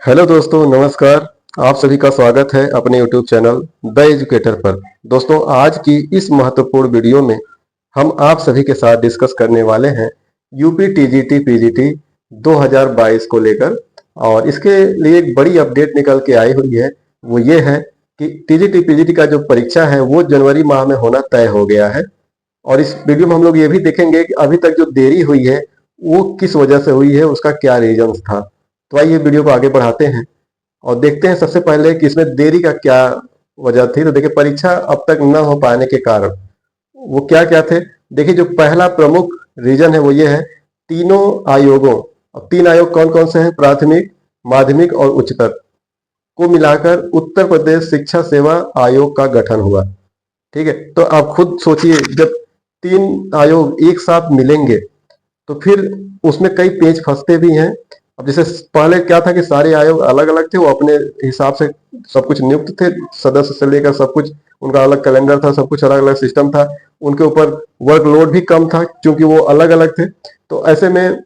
Hello दोस्तों, नमस्कार। आप सभी का स्वागत है अपने यूट्यूब चैनल द एजुकेटर पर। दोस्तों, आज की इस महत्वपूर्ण वीडियो में हम आप सभी के साथ डिस्कस करने वाले हैं यूपी टीजीटी पीजीटी 2022 को लेकर। और इसके लिए एक बड़ी अपडेट निकल के आई हुई है। वो ये है कि टीजीटी पीजीटी का जो परीक्षा है वो जनवरी माह में होना तय हो गया है। और इस वीडियो में हम लोग ये भी देखेंगे कि अभी तक जो देरी हुई है वो किस वजह से हुई है, उसका क्या रीजन था। तो आइए वीडियो को आगे बढ़ाते हैं और देखते हैं सबसे पहले कि इसमें देरी का क्या वजह थी। तो देखिए, परीक्षा अब तक न हो पाने के कारण वो क्या क्या थे। देखिए, जो पहला प्रमुख रीजन है वो ये है, तीनों आयोगों, अब तीन आयोग कौन कौन से हैं, प्राथमिक, माध्यमिक और उच्चतर को मिलाकर उत्तर प्रदेश शिक्षा सेवा आयोग का गठन हुआ। ठीक है, तो आप खुद सोचिए, जब तीन आयोग एक साथ मिलेंगे तो फिर उसमें कई पेच फंसते भी हैं। अब जैसे पहले क्या था कि सारे आयोग अलग अलग थे, वो अपने हिसाब से सब कुछ नियुक्त थे, सदस्य से लेकर सब कुछ, उनका अलग कैलेंडर था, सब कुछ अलग अलग सिस्टम था। उनके ऊपर वर्कलोड भी कम था क्योंकि वो अलग अलग थे। तो ऐसे में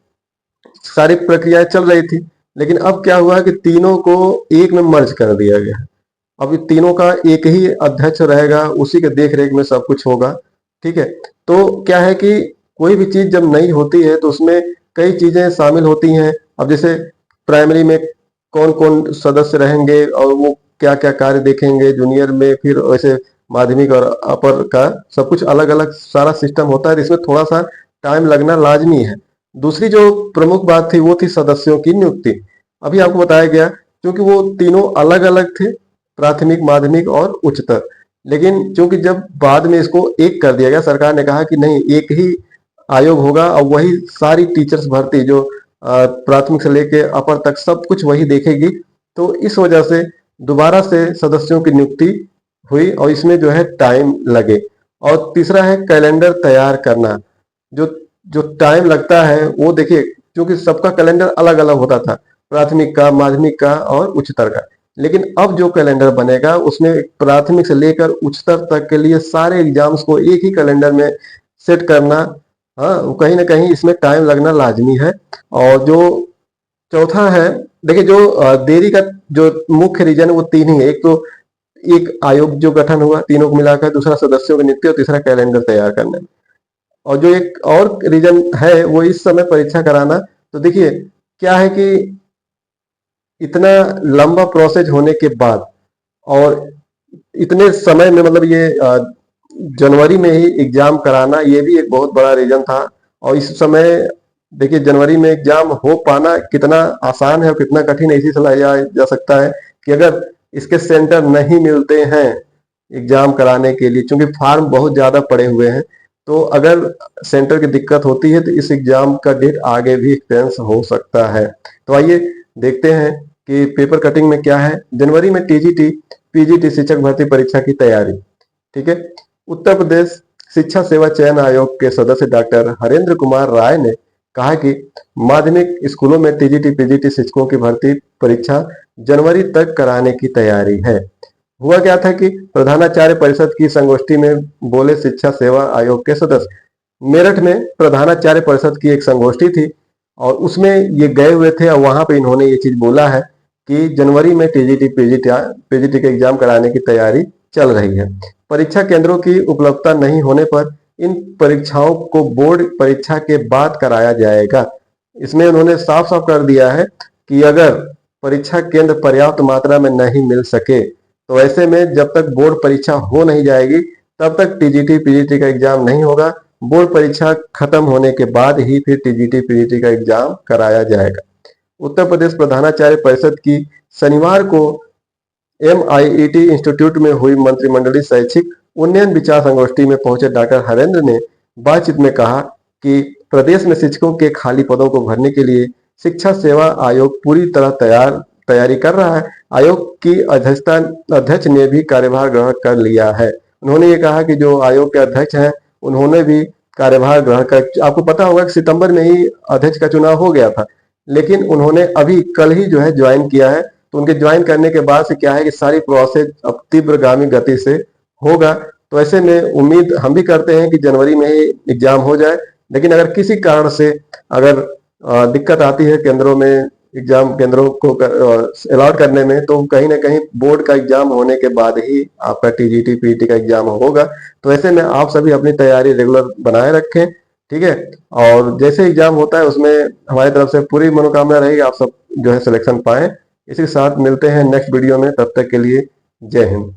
सारी प्रक्रियाएं चल रही थी। लेकिन अब क्या हुआ है कि तीनों को एक में मर्ज कर दिया गया है। अब तीनों का एक ही अध्यक्ष रहेगा, उसी के देख रेख में सब कुछ होगा। ठीक है, तो क्या है कि कोई भी चीज जब नई होती है तो उसमें कई चीजें शामिल होती हैं। अब जैसे प्राइमरी में कौन कौन सदस्य रहेंगे और वो क्या क्या कार्य देखेंगे, जूनियर में फिर वैसे माध्यमिक और अपर का सब कुछ अलग अलग सारा सिस्टम होता है। इसमें थोड़ा सा टाइम लगना लाजमी है। दूसरी जो प्रमुख बात थी वो थी सदस्यों की नियुक्ति। अभी आपको बताया गया क्योंकि वो तीनों अलग अलग थे, प्राथमिक, माध्यमिक और उच्चतर। लेकिन चूंकि जब बाद में इसको एक कर दिया गया, सरकार ने कहा कि नहीं, एक ही आयोग होगा और वही सारी टीचर्स भर्ती जो प्राथमिक से लेके अपर तक सब कुछ वही देखेगी। तो इस वजह से दोबारा से सदस्यों की नियुक्ति हुई और इसमें जो है टाइम लगे। और तीसरा है कैलेंडर तैयार करना। जो जो टाइम लगता है वो देखिए, क्योंकि सबका कैलेंडर अलग अलग होता था, प्राथमिक का, माध्यमिक का और उच्चतर का। लेकिन अब जो कैलेंडर बनेगा उसमें प्राथमिक से लेकर उच्चतर तक के लिए सारे एग्जाम्स को एक ही कैलेंडर में सेट करना, हाँ, वो कहीं ना कहीं इसमें टाइम लगना लाजमी है। और जो चौथा है, देखिए, जो देरी का जो मुख्य रीजन है वो तीन ही है। एक तो एक आयोग जो गठन हुआ तीनों को मिलाकर, दूसरा सदस्यों की नियुक्ति और तीसरा कैलेंडर तैयार करने में। और जो एक और रीजन है वो इस समय परीक्षा कराना। तो देखिए, क्या है कि इतना लंबा प्रोसेस होने के बाद और इतने समय में, मतलब ये जनवरी में ही एग्जाम कराना, ये भी एक बहुत बड़ा रीजन था। और इस समय देखिए, जनवरी में एग्जाम हो पाना कितना आसान है और कितना कठिन है, इसी से लाया जा सकता है कि अगर इसके सेंटर नहीं मिलते हैं एग्जाम कराने के लिए, क्योंकि फॉर्म बहुत ज्यादा पड़े हुए हैं, तो अगर सेंटर की दिक्कत होती है तो इस एग्जाम का डेट आगे भी एक्सटेंस हो सकता है। तो आइए देखते हैं कि पेपर कटिंग में क्या है। जनवरी में टीजीटी पीजीटी शिक्षक भर्ती परीक्षा की तैयारी। ठीक है, उत्तर प्रदेश शिक्षा सेवा चयन आयोग के सदस्य डॉक्टर हरेंद्र कुमार राय ने कहा कि माध्यमिक स्कूलों में टीजीटी पीजीटी शिक्षकों की भर्ती परीक्षा जनवरी तक कराने की तैयारी है। हुआ क्या था कि प्रधानाचार्य परिषद की संगोष्ठी में बोले शिक्षा सेवा आयोग के सदस्य। मेरठ में प्रधानाचार्य परिषद की एक संगोष्ठी थी और उसमें ये गए हुए थे और वहां पे इन्होंने ये चीज बोला है कि जनवरी में टीजीटी पीजीटी के एग्जाम कराने की तैयारी चल रही है। परीक्षा केंद्रों की उपलब्धता नहीं होने पर इन परीक्षाओं को बोर्ड परीक्षा के बाद कराया जाएगा। इसमें उन्होंने साफ साफ कर दिया है कि अगर परीक्षा केंद्र पर्याप्त मात्रा में नहीं मिल सके तो ऐसे में जब तक बोर्ड परीक्षा हो नहीं जाएगी तब तक टीजीटी पीजीटी का एग्जाम नहीं होगा। बोर्ड परीक्षा खत्म होने के बाद ही फिर टीजीटी पीजीटी का एग्जाम कराया जाएगा। उत्तर प्रदेश प्रधानाचार्य परिषद की शनिवार को MIET इंस्टीट्यूट में हुई मंत्रिमंडलीय शैक्षिक उन्नयन विचार संगोष्ठी में पहुंचे डॉक्टर हरेंद्र ने बातचीत में कहा कि प्रदेश में शिक्षकों के खाली पदों को भरने के लिए शिक्षा सेवा आयोग पूरी तरह तैयारी कर रहा है। आयोग की अध्यक्ष ने भी कार्यभार ग्रहण कर लिया है। उन्होंने ये कहा कि जो आयोग के अध्यक्ष हैं उन्होंने भी कार्यभार ग्रहण कर, आपको पता होगा कि सितंबर में ही अध्यक्ष का चुनाव हो गया था, लेकिन उन्होंने अभी कल ही जो है ज्वाइन किया है। तो उनके ज्वाइन करने के बाद से क्या है कि सारी प्रोसेस अब तीव्रगामी गति से होगा। तो ऐसे में उम्मीद हम भी करते हैं कि जनवरी में ही एग्जाम हो जाए। लेकिन अगर किसी कारण से अगर दिक्कत आती है केंद्रों में एग्जाम केंद्रों को अलॉट करने में, तो कहीं ना कहीं बोर्ड का एग्जाम होने के बाद ही आपका टीजीटी पीटी का एग्जाम होगा। तो ऐसे में आप सभी अपनी तैयारी रेगुलर बनाए रखें, ठीक है। और जैसे एग्जाम होता है उसमें हमारी तरफ से पूरी मनोकामना रहेगी आप सब जो है सिलेक्शन पाएं। इसी के साथ मिलते हैं नेक्स्ट वीडियो में, तब तक के लिए जय हिंद।